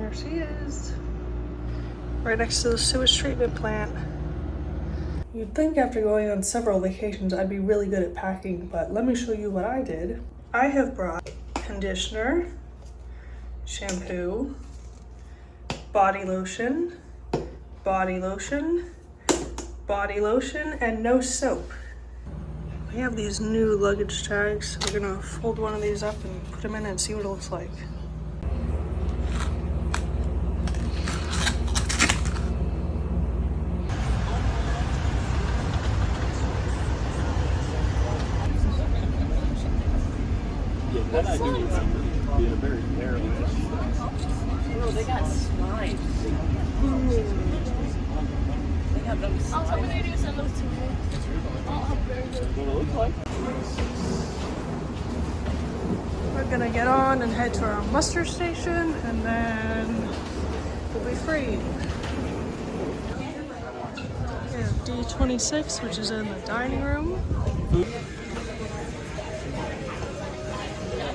There she is. Right next to the sewage treatment plant. You'd think after going on several vacations I'd be really good at packing, but let me show you what I did. I have brought conditioner, shampoo, body lotion, body lotion, body lotion, and no soap. We have these new luggage tags. We're gonna fold one of these up and put them in and see what it looks like. That I do remember being a very narrow issue. Oh, they got slides. They got those slides. I'll tell me to send those to me. What it looks like. We're gonna get on and head to our muster station, and then we'll be free. We have D26, which is in the dining room.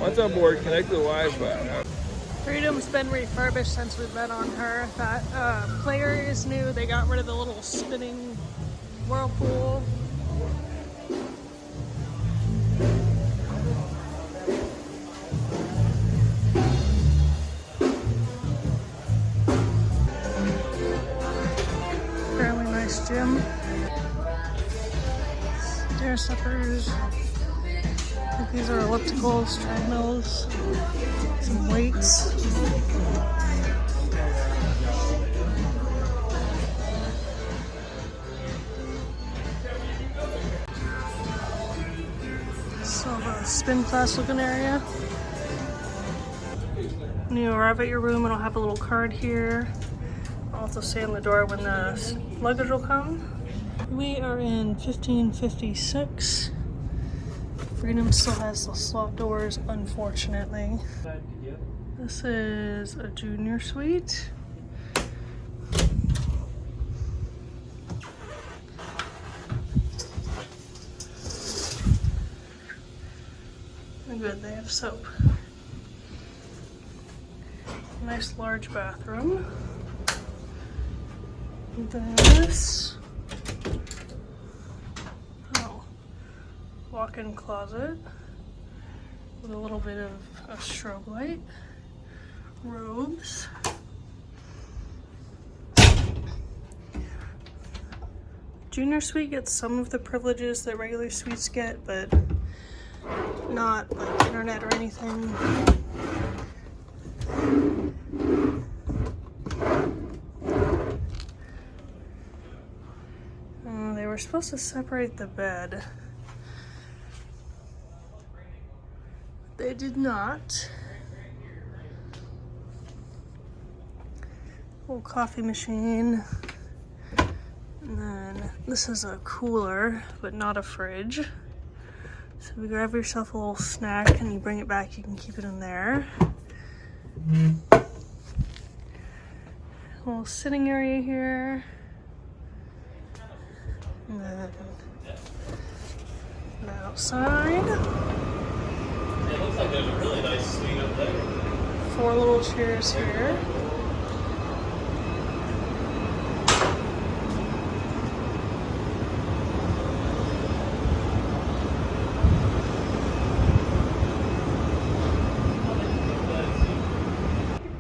Once on board, connect to the Wi-Fi. Freedom's been refurbished since we've been on her. That player is new. They got rid of the little spinning whirlpool. Fairly nice gym. Stair steppers. I think these are ellipticals, treadmills, some weights. So the spin class looking area. When you arrive at your room, it'll have a little card here. I'll also say on the door when the luggage will come. We are in 1556. Freedom still has the slot doors, unfortunately. This is a junior suite. Good, they have soap. Nice large bathroom. This. Walk-in closet with a little bit of a strobe light, robes, junior suite gets some of the privileges that regular suites get, but not like internet or anything. They were supposed to separate the bed. They did not. Little coffee machine. And then this is a cooler, but not a fridge. So if you grab yourself a little snack and you bring it back, you can keep it in there. A little sitting area here. And then outside. It looks like there's a really nice suite up there. 4 little chairs here.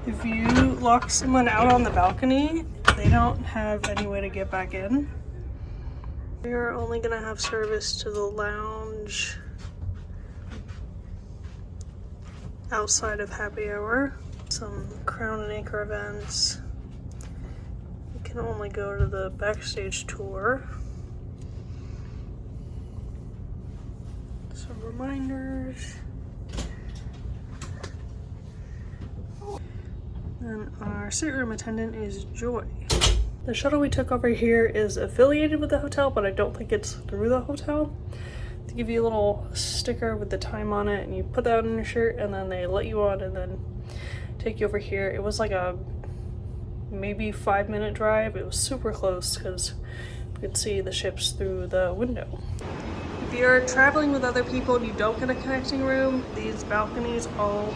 If you lock someone out on the balcony, they don't have any way to get back in. We are only gonna have service to the lounge outside of happy hour. Some Crown and Anchor events. You can only go to the backstage tour. Some reminders. And our stateroom attendant is Joy. The shuttle we took over here is affiliated with the hotel, but I don't think it's through the hotel. They give you a little sticker with the time on it, and you put that on your shirt, and then they let you on and then take you over here. It was like a maybe 5-minute drive. It was super close because you could see the ships through the window. If you're traveling with other people and you don't get a connecting room, these balconies all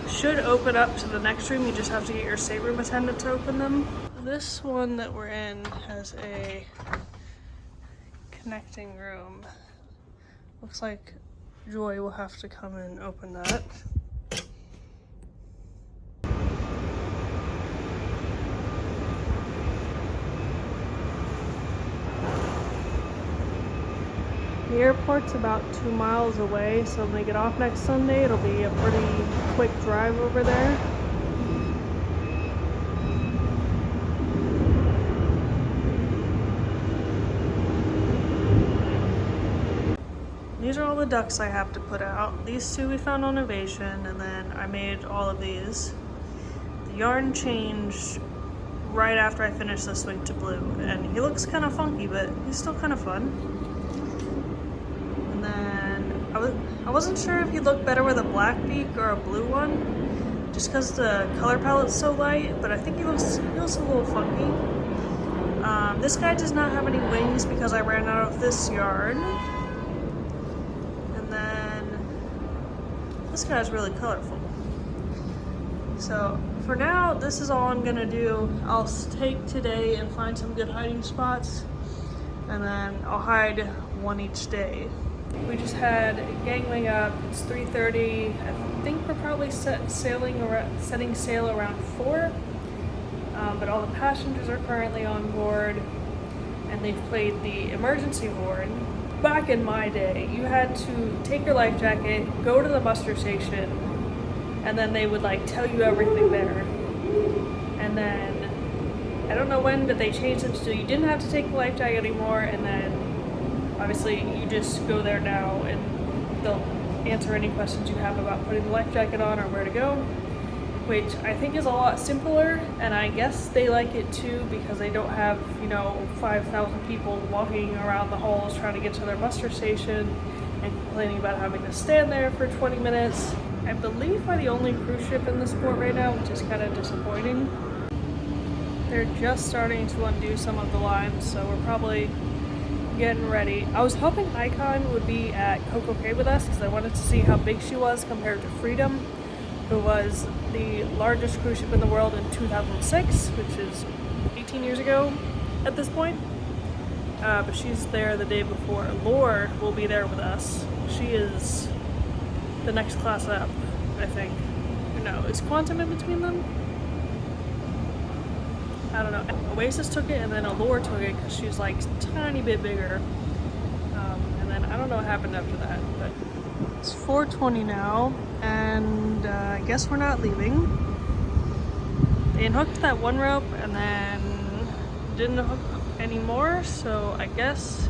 should open up to the next room. You just have to get your stateroom attendant to open them. This one that we're in has a connecting room. Looks like Joy will have to come and open that. The airport's about 2 miles away, so when we get off next Sunday, it'll be a pretty quick drive over there. These are all the ducks I have to put out. These two we found on Ovation, and then I made all of these. The yarn changed right after I finished the swing to blue, and he looks kind of funky, but he's still kind of fun. And then I wasn't sure if he'd look better with a black beak or a blue one, just because the color palette's so light, but I think he looks a little funky. This guy does not have any wings because I ran out of this yarn. And then this guy's really colorful. So for now, this is all I'm gonna do. I'll take today and find some good hiding spots, and then I'll hide one each day. We just had gangway up. It's 3:30. I think we're probably setting sail around 4. But all the passengers are currently on board, and they've played the emergency horn. Back in my day, you had to take your life jacket, go to the muster station, and then they would like tell you everything there. And then I don't know when, but they changed it so you didn't have to take the life jacket anymore, and then obviously you just go there now and they'll answer any questions you have about putting the life jacket on or where to go, which I think is a lot simpler, and I guess they like it too because they don't have, 5,000 people walking around the halls trying to get to their muster station and complaining about having to stand there for 20 minutes. I believe we're the only cruise ship in this port right now, which is kind of disappointing. They're just starting to undo some of the lines, so we're probably getting ready. I was hoping Icon would be at Coco Cay with us because I wanted to see how big she was compared to Freedom, who was the largest cruise ship in the world in 2006, which is 18 years ago at this point. But she's there the day before. Lore will be there with us. She is the next class up, I think. No, is Quantum in between them? I don't know. Oasis took it, and then Allure took it because she's like a tiny bit bigger. And then I don't know what happened after that, but it's 4:20 now, and I guess we're not leaving. They unhooked that one rope and then didn't hook anymore, so I guess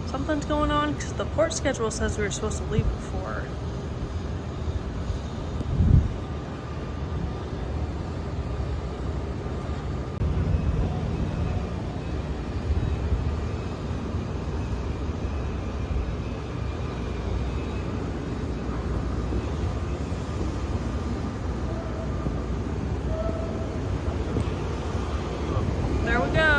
something's going on because the port schedule says we were supposed to leave before. There we go.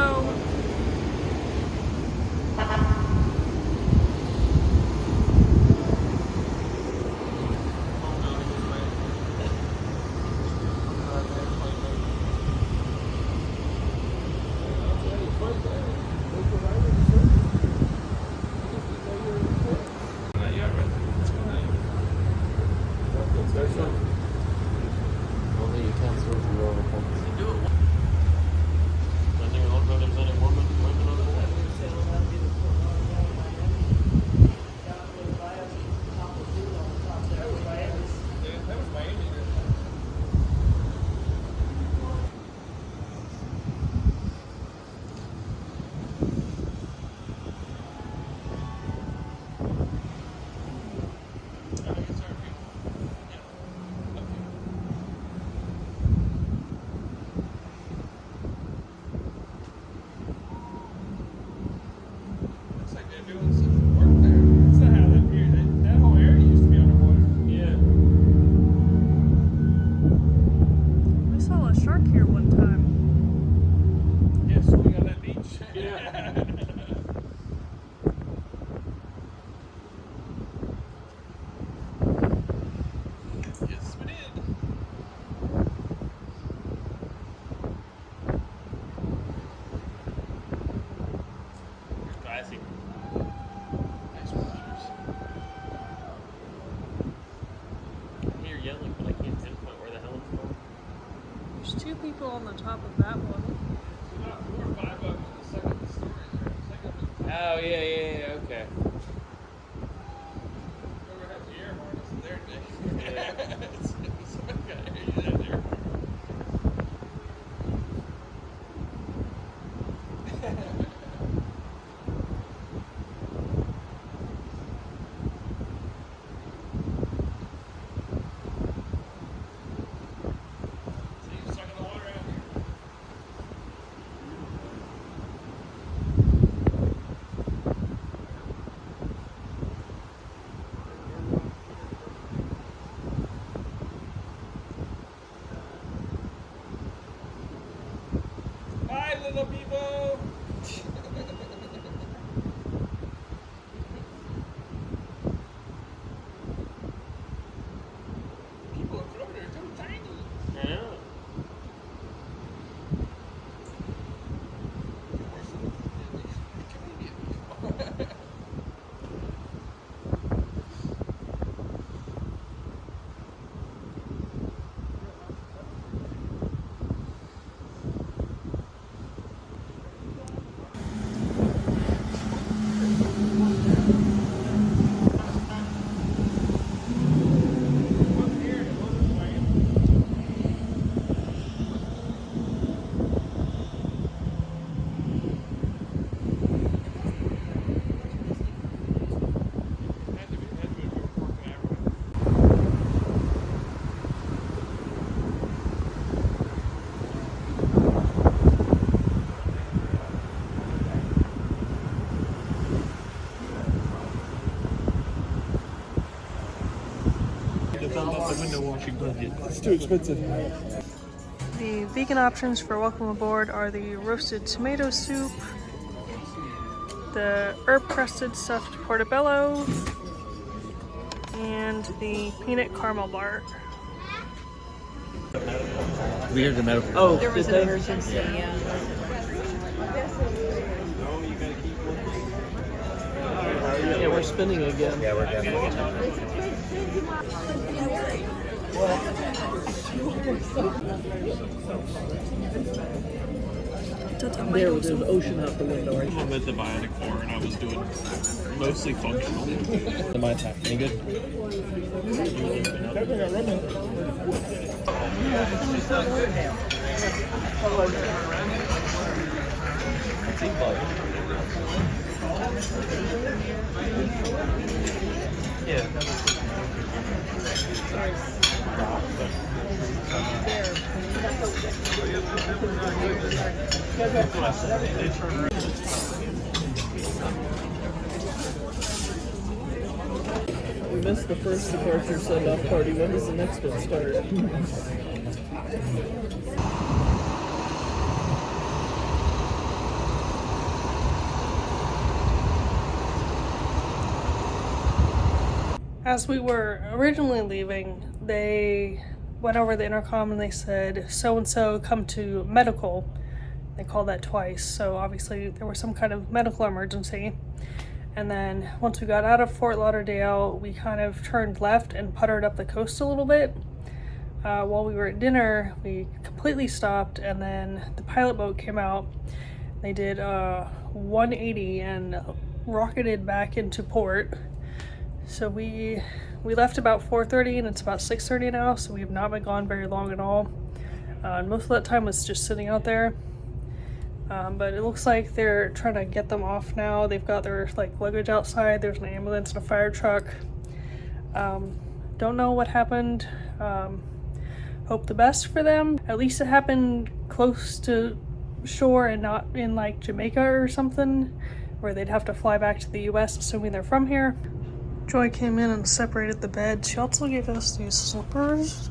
people on the top of that one. Oh, yeah, okay. Bye, little people. People in Florida are so tiny. I know. It's too expensive. The vegan options for welcome aboard are the roasted tomato soup, the herb-crusted stuffed portobello, and the peanut caramel bar. We have the medical. Oh, there was an emergency, yeah. Yeah, we're spinning again. Yeah, we're definitely. There's ocean out the window right I'm at the Bionic 4 and I was doing mostly functional. Am I attack? Any good? We missed the first departure send-off party. When does the next one start? As we were originally leaving, they went over the intercom and they said, so-and-so come to medical. They called that twice, so obviously there was some kind of medical emergency. And then once we got out of Fort Lauderdale, we kind of turned left and puttered up the coast a little bit. While we were at dinner, we completely stopped, and then the pilot boat came out. They did 180 and rocketed back into port. So we left about 4:30 and it's about 6:30 now, so we have not been gone very long at all. And most of that time was just sitting out there. But it looks like they're trying to get them off now. They've got their luggage outside. There's an ambulance and a fire truck. Don't know what happened. Hope the best for them. At least it happened close to shore and not in Jamaica or something, where they'd have to fly back to the US, assuming they're from here. Joy came in and separated the bed. She also gave us these slippers,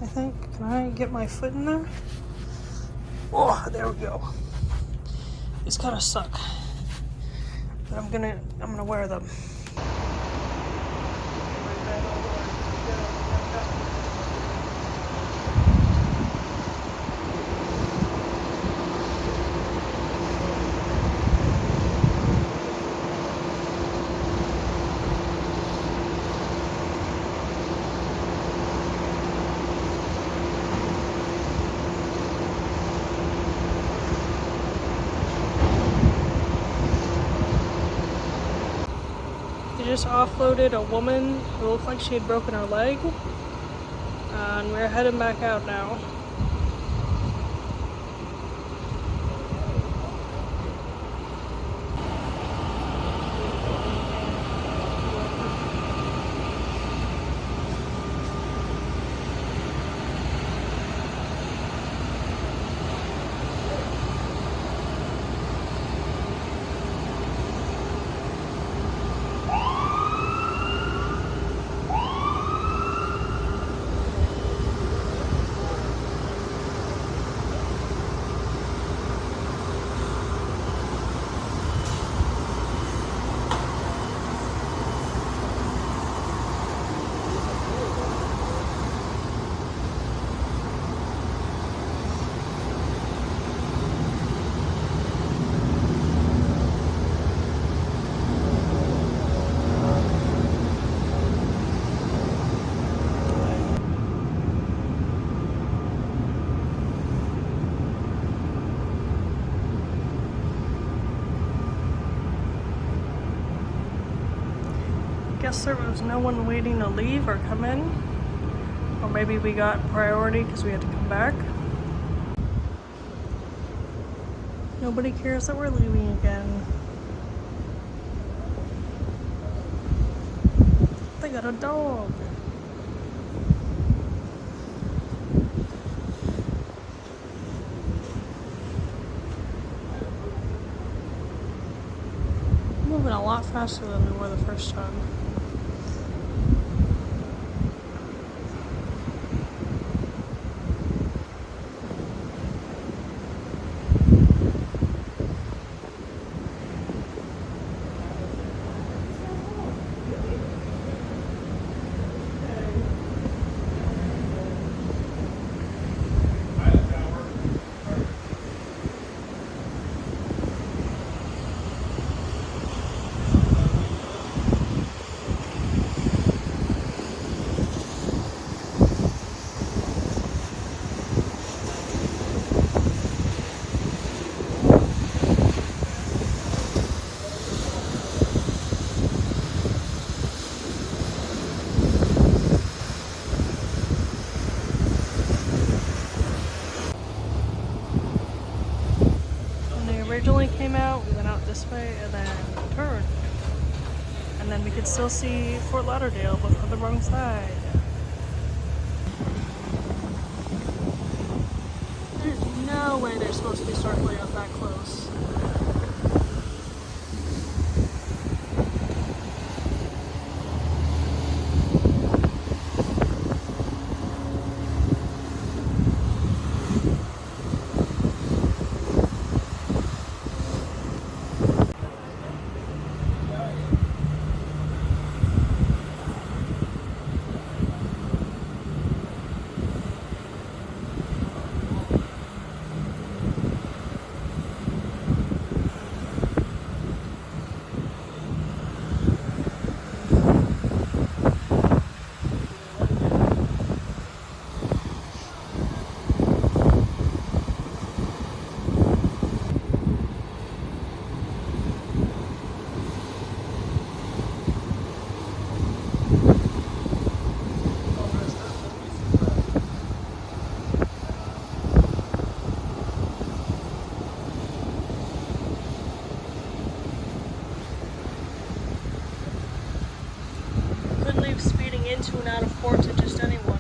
I think. Can I get my foot in there? Oh, there we go. These kind of suck, but I'm gonna wear them. just offloaded a woman who looked like she had broken her leg. And we're heading back out now. Guess there was no one waiting to leave or come in. Or maybe we got priority because we had to come back. Nobody cares that we're leaving again. They got a dog. Moving a lot faster than we were the first time. Originally came out, we went out this way and then turned. And then we could still see Fort Lauderdale, but on the wrong side. There's no way they're supposed to be circling us that close. Into and out of port to just anyone.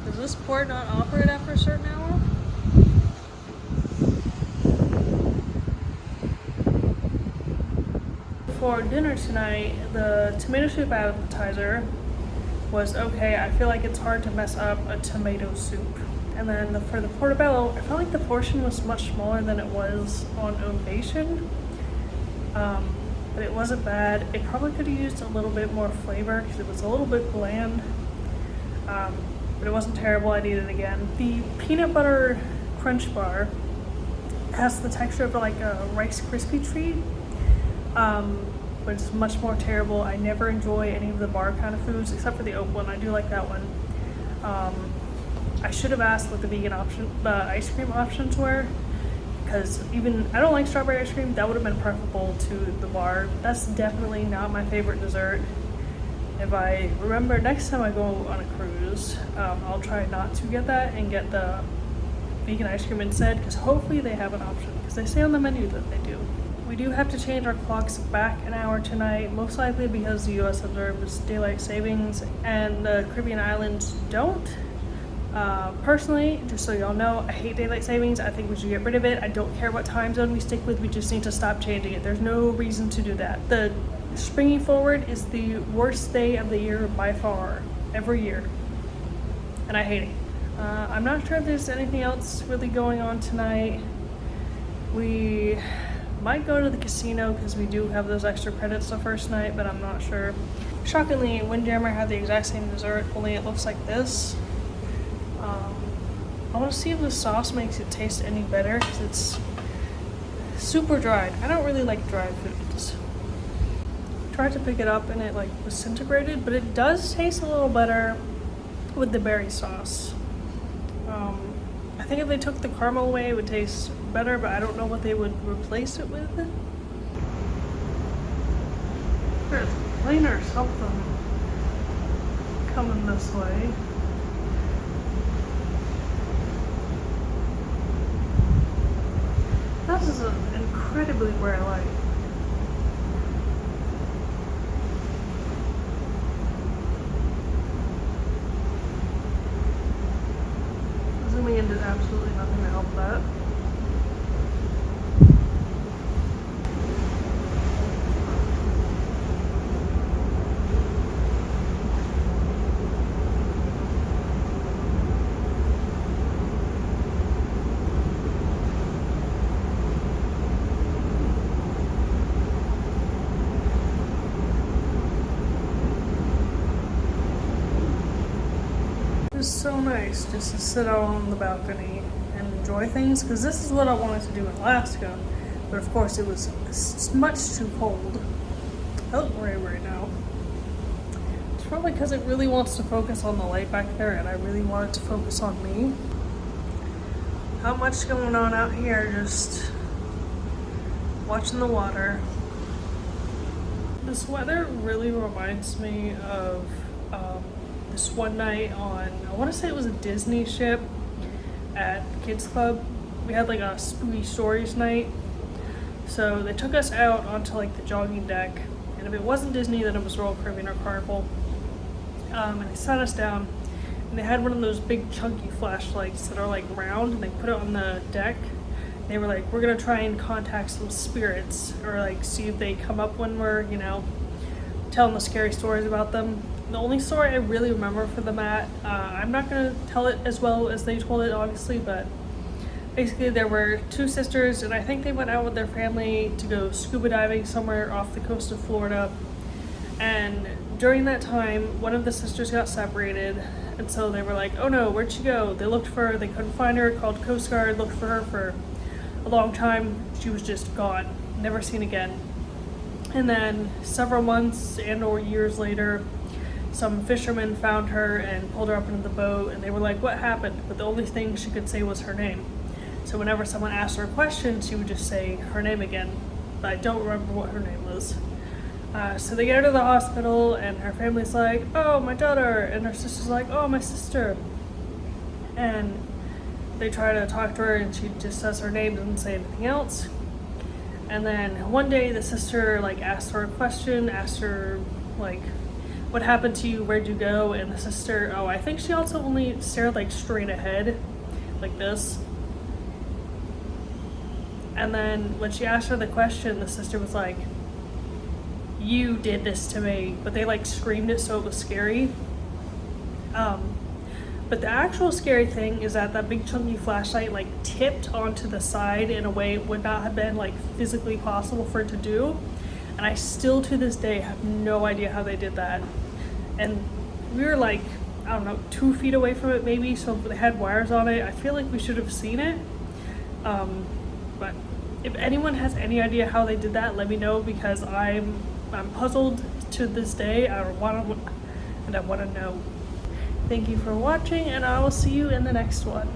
Does this port not operate after a certain hour? For dinner tonight, the tomato soup appetizer was okay. I feel like it's hard to mess up a tomato soup. And then for the portobello, I felt like the portion was much smaller than it was on Embarkation. But it wasn't bad. It probably could have used a little bit more flavor because it was a little bit bland. But it wasn't terrible. I'd eat it again. The peanut butter crunch bar has the texture of like a Rice Krispie treat, but it's much more terrible. I never enjoy any of the bar kind of foods except for the oat one. I do like that one. I should have asked what the vegan option, the ice cream options were, because even I don't like strawberry ice cream. That would have been preferable to the bar. That's definitely not my favorite dessert. If I remember next time I go on a cruise, I'll try not to get that and get the vegan ice cream instead, because hopefully they have an option, because they say on the menu that they do. We do have to change our clocks back an hour tonight, most likely because the US observes daylight savings and the Caribbean islands don't. Personally, just so y'all know, I hate daylight savings. I think we should get rid of it. I don't care what time zone we stick with, we just need to stop changing it. There's no reason to do that. The springing forward is the worst day of the year by far, every year, and I hate it. I'm not sure if there's anything else really going on tonight. We might go to the casino because we do have those extra credits the first night, but I'm not sure. Shockingly, Windjammer had the exact same dessert, only it looks like this. I want to see if the sauce makes it taste any better, because it's super dried. I don't really like dried foods. Tried to pick it up and it like disintegrated, but it does taste a little better with the berry sauce. I think if they took the caramel away, it would taste better, but I don't know what they would replace it with. There's a plane or something coming this way. This is an incredibly rare light. Zooming in did absolutely nothing to help that. It's so nice just to sit out on the balcony and enjoy things, because this is what I wanted to do in Alaska, but of course it was much too cold. I look great right now. It's probably because it really wants to focus on the light back there, and I really want it to focus on me. Not much going on out here, just watching the water. This weather really reminds me of this one night on, I want to say it was a Disney ship at Kids Club. We had like a spooky stories night, so they took us out onto like the jogging deck, and if it wasn't Disney then it was Royal Caribbean or Carnival, and they sat us down and they had one of those big chunky flashlights that are like round, and they put it on the deck. They were like, we're gonna try and contact some spirits, or like see if they come up when we're, you know, telling the scary stories about them. The only story I really remember for them I'm not going to tell it as well as they told it, obviously, but basically there were two sisters, and I think they went out with their family to go scuba diving somewhere off the coast of Florida, and during that time one of the sisters got separated, and so they were like, oh no, where'd she go? They looked for her, they couldn't find her, called Coast Guard, looked for her for a long time. She was just gone, never seen again. And then several months and or years later, some fishermen found her and pulled her up into the boat, and they were like, what happened? But the only thing she could say was her name. So whenever someone asked her a question, she would just say her name again, but I don't remember what her name was. So they get her to the hospital, and her family's like, oh, my daughter, and her sister's like, oh, my sister. And they try to talk to her, and she just says her name, doesn't say anything else. And then one day the sister like asked her a question, asked her like, what happened to you, where'd you go? And the sister, oh, I think she also only stared like straight ahead, like this. And then when she asked her the question, the sister was like, you did this to me, but they like screamed it so it was scary. But the actual scary thing is that that big chunky flashlight like tipped onto the side in a way it would not have been like physically possible for it to do. And I still to this day have no idea how they did that. And we were like, I don't know, 2 feet away from it maybe, so they had wires on it. I feel like we should have seen it. But if anyone has any idea how they did that, let me know, because I'm puzzled to this day. I want to know. Thank you for watching, and I will see you in the next one.